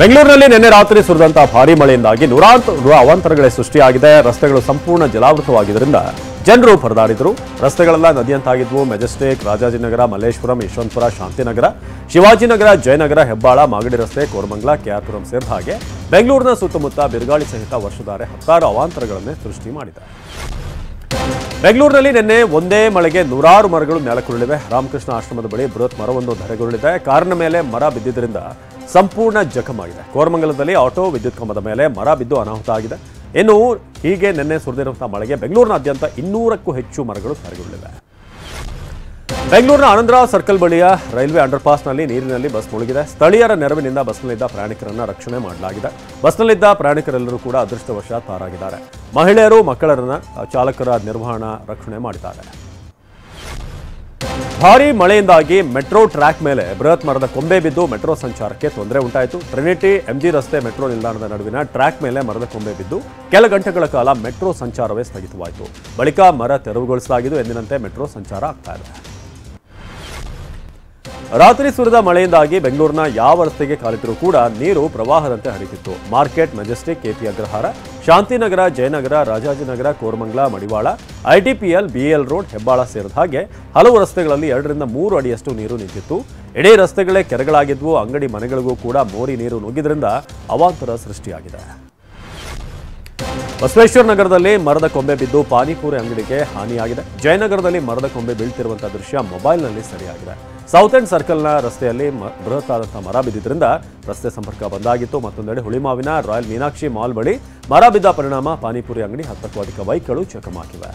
ಬೆಂಗಳೂರಿನಲ್ಲಿ ನಿನ್ನೆ ರಾತ್ರಿ ಸುರಿದಂತಹ ಭಾರೀ ಮಳೆಯಿಂದಾಗಿ ನೂರಾರು ಅವಾಂತರಗಳೇ ಸೃಷ್ಟಿಯಾಗಿದೆ. ರಸ್ತೆಗಳು ಸಂಪೂರ್ಣ ಜಲಾವೃತವಾಗಿದ್ದರಿಂದ ಜನರು ಪರದಾಡಿದರು. ರಸ್ತೆಗಳೆಲ್ಲ ನದಿಯಂತಾಗಿದ್ವು. ಮೆಜೆಸ್ಟಿಕ್, ರಾಜಾಜಿನಗರ, ಮಲ್ಲೇಶ್ವರಂ, ಯಶವಂತಪುರ, ಶಾಂತಿನಗರ, ಶಿವಾಜಿನಗರ, ಜಯನಗರ, ಹೆಬ್ಬಾಳ, ಮಾಗಡಿ ರಸ್ತೆ, ಕೋರಮಂಗಲ, ಕೆಆರ್ಪುರಂ ಸೇರಿದ ಹಾಗೆ ಬೆಂಗಳೂರಿನ ಸುತ್ತಮುತ್ತ ಬಿರುಗಾಳಿ ಸಹಿತ ವರ್ಷಧಾರೆ ಹತ್ತಾರು ಅವಾಂತರಗಳನ್ನೇ ಸೃಷ್ಟಿ ಮಾಡಿದೆ. ಬೆಂಗಳೂರಿನಲ್ಲಿ ನಿನ್ನೆ ಒಂದೇ ಮಳೆಗೆ ನೂರಾರು ಮರಗಳು ನೆಲಕ್ಕುರುಳಿವೆ. ರಾಮಕೃಷ್ಣ ಆಶ್ರಮದ ಬಳಿ ಬೃಹತ್ ಮರವೊಂದು ಧರೆಗುರುಳಿದೆ. ಕಾರಿನ ಮೇಲೆ ಮರ ಬಿದ್ದಿದ್ದರಿಂದ ಸಂಪೂರ್ಣ ಜಖಮಾಗಿದೆ. ಕೋರಮಂಗಲದಲ್ಲಿ ಆಟೋ ವಿದ್ಯುತ್ ಕಂಬದ ಮೇಲೆ ಮರ ಬಿದ್ದು ಅನಾಹುತ ಆಗಿದೆ. ಇನ್ನು ಹೀಗೆ ನಿನ್ನೆ ಸುರಿದಿರುವಂತಹ ಮಳೆಗೆ ಬೆಂಗಳೂರಿನಾದ್ಯಂತ 200ಕ್ಕೂ ಹೆಚ್ಚು ಮರಗಳು ಧರೆಗುರುಳಿವೆ. ಬೆಂಗಳೂರಿನ ಆನಂದರಾವ್ ಸರ್ಕಲ್ ಬಳಿಯ ರೈಲ್ವೆ ಅಂಡರ್ಪಾಸ್ನಲ್ಲಿ ನೀರಿನಲ್ಲಿ ಬಸ್ ಮುಳುಗಿದೆ. ಸ್ಥಳೀಯರ ನೆರವಿನಿಂದ ಬಸ್ನಲ್ಲಿದ್ದ ಪ್ರಯಾಣಿಕರನ್ನ ರಕ್ಷಣೆ ಮಾಡಲಾಗಿದೆ. ಬಸ್ನಲ್ಲಿದ್ದ ಪ್ರಯಾಣಿಕರೆಲ್ಲರೂ ಕೂಡ ಅದೃಷ್ಟವಶಾತ್ ಪಾರಾಗಿದ್ದಾರೆ. ಮಹಿಳೆಯರು, ಮಕ್ಕಳನ್ನ ಚಾಲಕರ ನಿರ್ವಹಣಾ ರಕ್ಷಣೆ ಮಾಡಿದ್ದಾರೆ. ಭಾರೀ ಮಳೆಯಿಂದಾಗಿ ಮೆಟ್ರೋ ಟ್ರ್ಯಾಕ್ ಮೇಲೆ ಬೃಹತ್ ಮರದ ಕೊಂಬೆ ಬಿದ್ದು ಮೆಟ್ರೋ ಸಂಚಾರಕ್ಕೆ ತೊಂದರೆ ಉಂಟಾಯಿತು. ಟ್ರಿನಿಟಿ ಎಂಜಿ ರಸ್ತೆ ಮೆಟ್ರೋ ನಿಲ್ದಾಣದ ನಡುವಿನ ಟ್ರ್ಯಾಕ್ ಮೇಲೆ ಮರದ ಕೊಂಬೆ ಬಿದ್ದು ಕೆಲ ಗಂಟೆಗಳ ಕಾಲ ಮೆಟ್ರೋ ಸಂಚಾರವೇ ಸ್ಥಗಿತವಾಯಿತು. ಬಳಿಕ ಮರ ತೆರವುಗೊಳಿಸಲಾಗಿದ್ದು ಎಂದಿನಂತೆ ಮೆಟ್ರೋ ಸಂಚಾರ ಆಗ್ತಾ ಇದೆ. ರಾತ್ರಿ ಸುರಿದ ಮಳೆಯಿಂದಾಗಿ ಬೆಂಗಳೂರಿನ ಯಾವ ರಸ್ತೆಗೆ ಕಾಲಿಟ್ಟರೂ ಕೂಡ ನೀರು ಪ್ರವಾಹದಂತೆ ಹರಿತಿತ್ತು. Market, Majestic, KP Agrahara, Shantinagar, Jayanagar, Rajajinagar, Koramangala, Madiwala, ITPL, BEL road, Hebbal ಸೇರಿದ ಹಾಗೆ ಹಲವು ರಸ್ತೆಗಳಲ್ಲಿ 2 ರಿಂದ 3 ಅಡಿಯಷ್ಟು ನೀರು ನಿಂತಿತ್ತು. ಇಡೀ ರಸ್ತೆಗಳೇ ಕೆರೆಗಳಾಗಿದ್ವು. ಅಂಗಡಿ ಮನೆಗಳಿಗೂ ಕೂಡ ಮೋರಿ ನೀರು ನುಗ್ಗಿದ್ರಿಂದ ಅವಾಂತರ ಸೃಷ್ಟಿಯಾಗಿದೆ. ಬಸವೇಶ್ವರ ನಗರದಲ್ಲಿ ಮರದ ಕೊಂಬೆ ಬಿದ್ದು ಪಾನಿಪುರಿ ಅಂಗಡಿಗೆ ಹಾನಿಯಾಗಿದೆ. ಜಯನಗರದಲ್ಲಿ ಮರದ ಕೊಂಬೆ ಬೀಳ್ತಿರುವಂತಹ ದೃಶ್ಯ ಮೊಬೈಲ್ನಲ್ಲಿ ಸೆರೆಯಾಗಿದೆ. ಸೌತ್ ಎಂಡ್ ಸರ್ಕಲ್ನ ರಸ್ತೆಯಲ್ಲಿ ಬೃಹತ್ ಆದಂತಹ ಮರ ಬಿದ್ದಿದ್ದರಿಂದ ರಸ್ತೆ ಸಂಪರ್ಕ ಬಂದಾಗಿತ್ತು. ಮತ್ತೊಂದೆಡೆ ಹುಳಿಮಾವಿನ ರಾಯಲ್ ಮೀನಾಕ್ಷಿ ಮಾಲ್ ಬಳಿ ಮರ ಬಿದ್ದ ಪರಿಣಾಮ ಪಾನಿಪುರಿ ಅಂಗಡಿ 10ಕ್ಕೂ ಅಧಿಕ ಬೈಕ್ಗಳು ಚಕಮಾಕಿವೆ.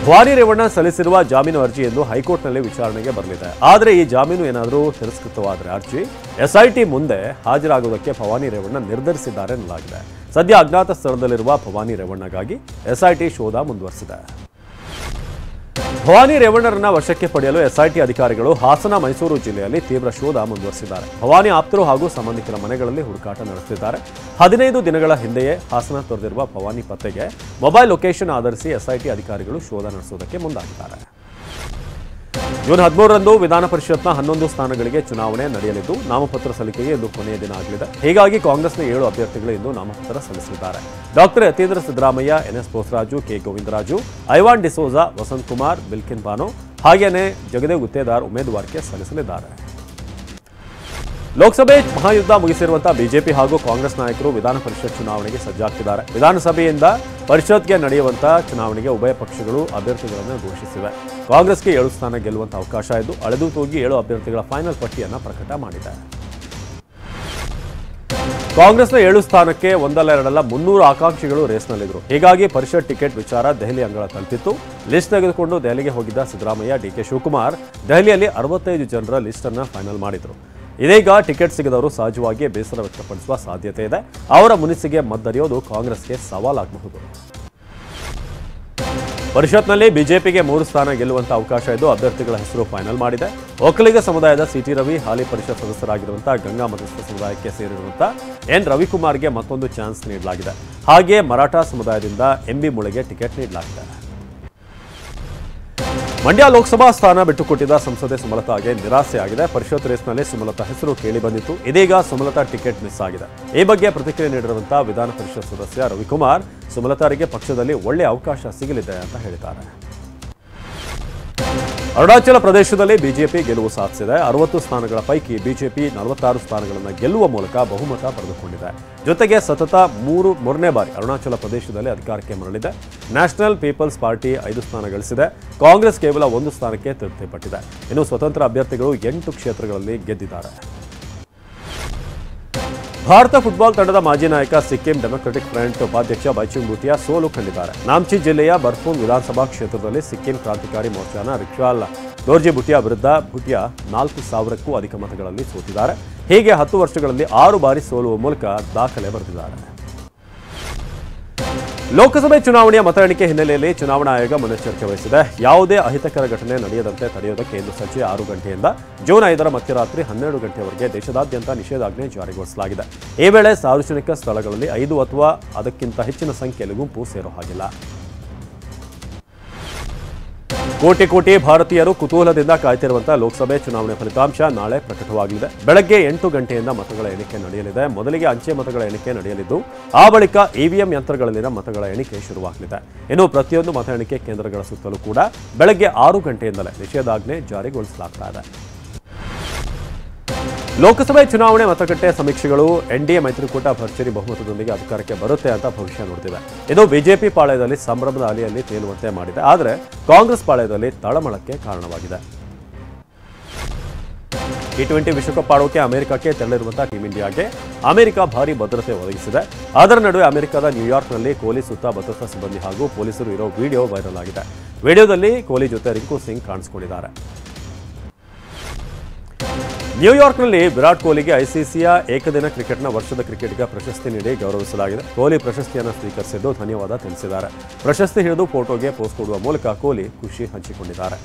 ಭವಾನಿ ರೇವಣ್ಣ ಸಲ್ಲಿಸಿರುವ ಜಾಮೀನು ಅರ್ಜಿ ಎಂದು ಹೈಕೋರ್ಟ್ನಲ್ಲಿ ವಿಚಾರಣೆಗೆ ಬರಲಿದೆ. ಆದರೆ ಈ ಜಾಮೀನು ಏನಾದರೂ ತಿರಸ್ಕೃತವಾದರೆ ಅರ್ಜಿ ಎಸ್ಐಟಿ ಮುಂದೆ ಹಾಜರಾಗುವುದಕ್ಕೆ ಭವಾನಿ ರೇವಣ್ಣ ನಿರ್ಧರಿಸಿದ್ದಾರೆ ಎನ್ನಲಾಗಿದೆ. ಸದ್ಯ ಅಜ್ಞಾತ ಸ್ಥಳದಲ್ಲಿರುವ ಭವಾನಿ ರೇವಣ್ಣಗಾಗಿ ಎಸ್ಐಟಿ ಶೋಧ ಮುಂದುವರೆಸಿದೆ. ಭವಾನಿ ರೇವಣ್ಣರನ್ನ ವಶಕ್ಕೆ ಪಡೆಯಲು ಎಸ್ಐಟಿ ಅಧಿಕಾರಿಗಳು ಹಾಸನ, ಮೈಸೂರು ಜಿಲ್ಲೆಯಲ್ಲಿ ತೀವ್ರ ಶೋಧ ಮುಂದುವರೆಸಿದ್ದಾರೆ. ಭವಾನಿ ಆಪ್ತರು ಹಾಗೂ ಸಂಬಂಧಿಕರ ಮನೆಗಳಲ್ಲಿ ಹುಡುಕಾಟ ನಡೆಸುತ್ತಿದ್ದಾರೆ. 15 ದಿನಗಳ ಹಿಂದೆಯೇ ಹಾಸನ ತೊರೆದಿರುವ ಭವಾನಿ ಪತ್ತೆಗೆ ಮೊಬೈಲ್ ಲೊಕೇಶನ್ ಆಧರಿಸಿ ಎಸ್ಐಟಿ ಅಧಿಕಾರಿಗಳು ಶೋಧ ನಡೆಸುವುದಕ್ಕೆ ಮುಂದಾಗಿದ್ದಾರೆ. ಜೂನ್ 13ರಂದು ವಿಧಾನ ಪರಿಷತ್ನ 11 ಸ್ಥಾನಗಳಿಗೆ ಚುನಾವಣೆ ನಡೆಯಲಿದ್ದು ನಾಮಪತ್ರ ಸಲ್ಲಿಕೆಗೆ ಇಂದು ಕೊನೆಯ ದಿನ ಆಗಲಿದೆ. ಹೀಗಾಗಿ ಕಾಂಗ್ರೆಸ್ನ 7 ಅಭ್ಯರ್ಥಿಗಳು ಇಂದು ನಾಮಪತ್ರ ಸಲ್ಲಿಸಲಿದ್ದಾರೆ. Doctor Yathindra Siddaramaiah, NS Bosaraju, K Govindaraju, Ivan D'Souza, Vasanth Kumar, Bilkis Bano ಹಾಗೇನೇ ಜಗದೇವ್ ಗುತ್ತೇದಾರ್ ಉಮೇದುವಾರಿಕೆ ಸಲ್ಲಿಸಲಿದ್ದಾರೆ. ಲೋಕಸಭೆ ಮಹಾಯುದ್ಧ ಮುಗಿಸಿರುವಂತಹ ಬಿಜೆಪಿ ಹಾಗೂ ಕಾಂಗ್ರೆಸ್ ನಾಯಕರು ವಿಧಾನ ಪರಿಷತ್ ಚುನಾವಣೆಗೆ ಸಜ್ಜಾಗ್ತಿದ್ದಾರೆ. ವಿಧಾನಸಭೆಯಿಂದ ಪರಿಷತ್ಗೆ ನಡೆಯುವಂತಹ ಚುನಾವಣೆಗೆ ಉಭಯ ಪಕ್ಷಗಳು ಅಭ್ಯರ್ಥಿಗಳನ್ನು ಘೋಷಿಸಿವೆ. ಕಾಂಗ್ರೆಸ್ಗೆ 7 ಸ್ಥಾನ ಗೆಲ್ಲುವಂತಹ ಅವಕಾಶ ಇದ್ದು ಅಳೆದು ತೂಗಿ 7 ಅಭ್ಯರ್ಥಿಗಳ ಫೈನಲ್ ಪಟ್ಟಿಯನ್ನು ಪ್ರಕಟ ಮಾಡಿದೆ. ಕಾಂಗ್ರೆಸ್ನ 7 ಸ್ಥಾನಕ್ಕೆ ಒಂದಲ್ಲ ಎರಡಲ್ಲ 300 ಆಕಾಂಕ್ಷಿಗಳು ರೇಸ್ನಲ್ಲಿದ್ದರು. ಹೀಗಾಗಿ ಪರಿಷತ್ ಟಿಕೆಟ್ ವಿಚಾರ ದೆಹಲಿ ಅಂಗಳ ತಲುಪಿತ್ತು. ಲಿಸ್ಟ್ ತೆಗೆದುಕೊಂಡು ದೆಹಲಿಗೆ ಹೋಗಿದ್ದ ಸಿದ್ದರಾಮಯ್ಯ, ಡಿಕೆ ಶಿವಕುಮಾರ್ ದೆಹಲಿಯಲ್ಲಿ 65 ಜನರ ಲಿಸ್ಟ್ ಅನ್ನು ಫೈನಲ್ ಮಾಡಿದರು. ಇದೀಗ ಟಿಕೆಟ್ ಸಿಗದವರು ಸಹಜವಾಗಿ ಬೇಸರ ವ್ಯಕ್ತಪಡಿಸುವ ಸಾಧ್ಯತೆ ಇದೆ. ಅವರ ಮುನಿಸಿಗೆ ಮದ್ದರಿಯೋದು ಕಾಂಗ್ರೆಸ್ಗೆ ಸವಾಲಾಗಬಹುದು. ಪರಿಷತ್ನಲ್ಲಿ ಬಿಜೆಪಿಗೆ 3 ಸ್ಥಾನ ಗೆಲ್ಲುವಂತಹ ಅವಕಾಶ ಇದ್ದು ಅಭ್ಯರ್ಥಿಗಳ ಹೆಸರು ಫೈನಲ್ ಮಾಡಿದೆ. ಒಕ್ಕಲಿಗ ಸಮುದಾಯದ ಸಿಟಿ ರವಿ, ಹಾಲಿ ಪರಿಷತ್ ಸದಸ್ಯರಾಗಿರುವಂತಹ ಗಂಗಾ ಮತಸ್ಥ ಸಮುದಾಯಕ್ಕೆ ಸೇರಿರುವಂತಹ ಎನ್ ರವಿಕುಮಾರ್ಗೆ ಮತ್ತೊಂದು ಚಾನ್ಸ್ ನೀಡಲಾಗಿದೆ. ಹಾಗೆಯೇ ಮರಾಠ ಸಮುದಾಯದಿಂದ ಎಂಬಿ ಮುಳೆಗೆ ಟಿಕೆಟ್ ನೀಡಲಾಗಿದೆ. ಮಂಡ್ಯ ಲೋಕಸಭಾ ಸ್ಥಾನ ಬಿಟ್ಟುಕೊಟ್ಟಿದ್ದ ಸಂಸದೆ ಸುಮಲತಾಗೆ ನಿರಾಸೆಯಾಗಿದೆ. ಪರಿಷತ್ ರೇಸ್ನಲ್ಲಿ ಸುಮಲತಾ ಹೆಸರು ಕೇಳಿಬಂದಿತ್ತು. ಇದೀಗ ಸುಮಲತಾ ಟಿಕೆಟ್ ಮಿಸ್ ಆಗಿದೆ. ಈ ಬಗ್ಗೆ ಪ್ರತಿಕ್ರಿಯೆ ನೀಡಿರುವಂತಹ ವಿಧಾನ ಪರಿಷತ್ ಸದಸ್ಯ ರವಿಕುಮಾರ್, ಸುಮಲತಾರಿಗೆ ಪಕ್ಷದಲ್ಲಿ ಒಳ್ಳೆಯ ಅವಕಾಶ ಸಿಗಲಿದೆ ಅಂತ ಹೇಳಿದ್ದಾರೆ. ಅರುಣಾಚಲ ಪ್ರದೇಶದಲ್ಲಿ ಬಿಜೆಪಿ ಗೆಲುವು ಸಾಧಿಸಿದೆ. 60 ಸ್ಥಾನಗಳ ಪೈಕಿ ಬಿಜೆಪಿ 46 ಸ್ಥಾನಗಳನ್ನು ಗೆಲ್ಲುವ ಮೂಲಕ ಬಹುಮತ ಪಡೆದುಕೊಂಡಿದೆ. ಜೊತೆಗೆ ಸತತ ಮೂರನೇ ಬಾರಿ ಅರುಣಾಚಲ ಪ್ರದೇಶದಲ್ಲಿ ಅಧಿಕಾರಕ್ಕೆ ಮರಳಿದೆ. ನ್ಯಾಷನಲ್ ಪೀಪಲ್ಸ್ ಪಾರ್ಟಿ 5 ಸ್ಥಾನ ಗಳಿಸಿದೆ. ಕಾಂಗ್ರೆಸ್ ಕೇವಲ 1 ಸ್ಥಾನಕ್ಕೆ ತೃಪ್ತಿಪಟ್ಟಿದೆ. ಇನ್ನು ಸ್ವತಂತ್ರ ಅಭ್ಯರ್ಥಿಗಳು 8 ಕ್ಷೇತ್ರಗಳಲ್ಲಿ ಗೆದ್ದಿದ್ದಾರೆ. ಭಾರತ ಫುಟ್ಬಾಲ್ ತಂಡದ ಮಾಜಿ ನಾಯಕ, ಸಿಕ್ಕಿಂ ಡೆಮೊಕ್ರೆಟಿಕ್ ಫ್ರಂಟ್ ಉಪಾಧ್ಯಕ್ಷ ಬೈಚುಂಗ್ ಭೂಟಿಯಾ ಸೋಲು ಕಂಡಿದ್ದಾರೆ. ನಾಮ್ಚಿ ಜಿಲ್ಲೆಯ ಬರ್ಫೂನ್ ವಿಧಾನಸಭಾ ಕ್ಷೇತ್ರದಲ್ಲಿ ಸಿಕ್ಕಿಂ ಕ್ರಾಂತಿಕಾರಿ ಮೋರ್ಚಾನ ರಿಕ್ಷಾಲ್ ದೋರ್ಜಿ ಭೂಟಿಯಾ ವಿರುದ್ಧ ಭೂಟಿಯಾ 4000ಕ್ಕೂ ಅಧಿಕ ಮತಗಳಲ್ಲಿ ಸೋತಿದ್ದಾರೆ. ಹೀಗೆ 10 ವರ್ಷಗಳಲ್ಲಿ 6 ಬಾರಿ ಸೋಲುವ ಮೂಲಕ ದಾಖಲೆ ಬರೆದಿದ್ದಾರೆ. ಲೋಕಸಭೆ ಚುನಾವಣೆಯ ಮತ ಎಣಿಕೆ ಹಿನ್ನೆಲೆಯಲ್ಲಿ ಚುನಾವಣಾ ಆಯೋಗ ಮುನ್ನೆಚ್ಚರಿಕೆ ವಹಿಸಿದೆ. ಯಾವುದೇ ಅಹಿತಕರ ಘಟನೆ ನಡೆಯದಂತೆ ತಡೆಯುವುದಕ್ಕೆ ಇಂದು ಸಂಜೆ 6 ಗಂಟೆಯಿಂದ ಜೂನ್ 5ರ ಮಧ್ಯರಾತ್ರಿ 12 ಗಂಟೆಯವರೆಗೆ ದೇಶದಾದ್ಯಂತ ನಿಷೇಧಾಜ್ಞೆ ಜಾರಿಗೊಳಿಸಲಾಗಿದೆ. ಈ ವೇಳೆ ಸಾರ್ವಜನಿಕ ಸ್ಥಳಗಳಲ್ಲಿ 5 ಅಥವಾ ಅದಕ್ಕಿಂತ ಹೆಚ್ಚಿನ ಸಂಖ್ಯೆಯಲ್ಲಿ ಗುಂಪು ಸೇರೋ ಹಾಗಿಲ್ಲ. ಕೋಟಿ ಕೋಟಿ ಭಾರತೀಯರು ಕುತೂಹಲದಿಂದ ಕಾಯ್ತಿರುವಂತಹ ಲೋಕಸಭೆ ಚುನಾವಣೆ ಫಲಿತಾಂಶ ನಾಳೆ ಪ್ರಕಟವಾಗಲಿದೆ. ಬೆಳಗ್ಗೆ 8 ಗಂಟೆಯಿಂದ ಮತಗಳ ಎಣಿಕೆ ನಡೆಯಲಿದೆ. ಮೊದಲಿಗೆ ಅಂಚೆ ಮತಗಳ ಎಣಿಕೆ ನಡೆಯಲಿದ್ದು, ಆ ಬಳಿಕ ಇವಿಎಂ ಯಂತ್ರಗಳಲ್ಲಿನ ಮತಗಳ ಎಣಿಕೆ ಶುರುವಾಗಲಿದೆ. ಇನ್ನು ಪ್ರತಿಯೊಂದು ಮತ ಎಣಿಕೆ ಕೇಂದ್ರಗಳ ಸುತ್ತಲೂ ಕೂಡ ಬೆಳಗ್ಗೆ 6 ಗಂಟೆಯಿಂದಲೇ ನಿಷೇಧಾಜ್ಞೆ ಜಾರಿಗೊಳಿಸಲಾಗ್ತಾ ಇದೆ. ಲೋಕಸಭೆ ಚುನಾವಣೆ ಮತಗಟ್ಟೆ ಸಮೀಕ್ಷೆಗಳು ಎನ್ಡಿಎ ಮೈತ್ರಿಕೂಟ ಭರ್ಜರಿ ಬಹುಮತದೊಂದಿಗೆ ಅಧಿಕಾರಕ್ಕೆ ಬರುತ್ತೆ ಅಂತ ಭವಿಷ್ಯ ನುಡಿದಿವೆ. ಇದು ಬಿಜೆಪಿ ಪಾಳ್ಯದಲ್ಲಿ ಸಂಭ್ರಮದ ಅಲೆಯಲ್ಲಿ ತೇಲುವಂತೆ ಮಾಡಿದೆ. ಆದರೆ ಕಾಂಗ್ರೆಸ್ ಪಾಳ್ಯದಲ್ಲಿ ತಳಮಳಕ್ಕೆ ಕಾರಣವಾಗಿದೆ. T20 ವಿಶ್ವಕಪ್ ಆಡೋಕೆ ಅಮೆರಿಕಕ್ಕೆ ತೆರಳಿರುವಂತಹ ಟೀಂ ಇಂಡಿಯಾಗೆ ಅಮೆರಿಕ ಭಾರಿ ಭದ್ರತೆ ಒದಗಿಸಿದೆ. ಅದರ ನಡುವೆ ಅಮೆರಿಕದ ನ್ಯೂಯಾರ್ಕ್ನಲ್ಲಿ ಕೊಹ್ಲಿ ಸುತ್ತ ಭದ್ರತಾ ಸಿಬ್ಬಂದಿ ಹಾಗೂ ಪೊಲೀಸರು ಇರೋ ವಿಡಿಯೋ ವೈರಲ್ ಆಗಿದೆ. ವಿಡಿಯೋದಲ್ಲಿ ಕೊಹ್ಲಿ ಜೊತೆ ರಿಂಕು ಸಿಂಗ್ ಕಾಣಿಸಿಕೊಂಡಿದ್ದಾರೆ. ನ್ಯೂಯಾರ್ಕ್ನಲ್ಲಿ ವಿರಾಟ್ ಕೊಹ್ಲಿಗೆ ಐಸಿಸಿಯ ಏಕದಿನ ಕ್ರಿಕೆಟ್ನ ವರ್ಷದ ಕ್ರಿಕೆಟ್ಗೆ ಪ್ರಶಸ್ತಿ ನೀಡಿ ಗೌರವಿಸಲಾಗಿದೆ. ಕೊಹ್ಲಿ ಪ್ರಶಸ್ತಿಯನ್ನು ಸ್ವೀಕರಿಸಿದ್ದು ಧನ್ಯವಾದ ತಿಳಿಸಿದ್ದಾರೆ. ಪ್ರಶಸ್ತಿ ಹಿಡಿದು ಫೋಟೋಗೆ ಪೋಸ್ಟ್ ಕೊಡುವ ಮೂಲಕ ಕೊಹ್ಲಿ ಖುಷಿ ಹಂಚಿಕೊಂಡಿದ್ದಾರೆ.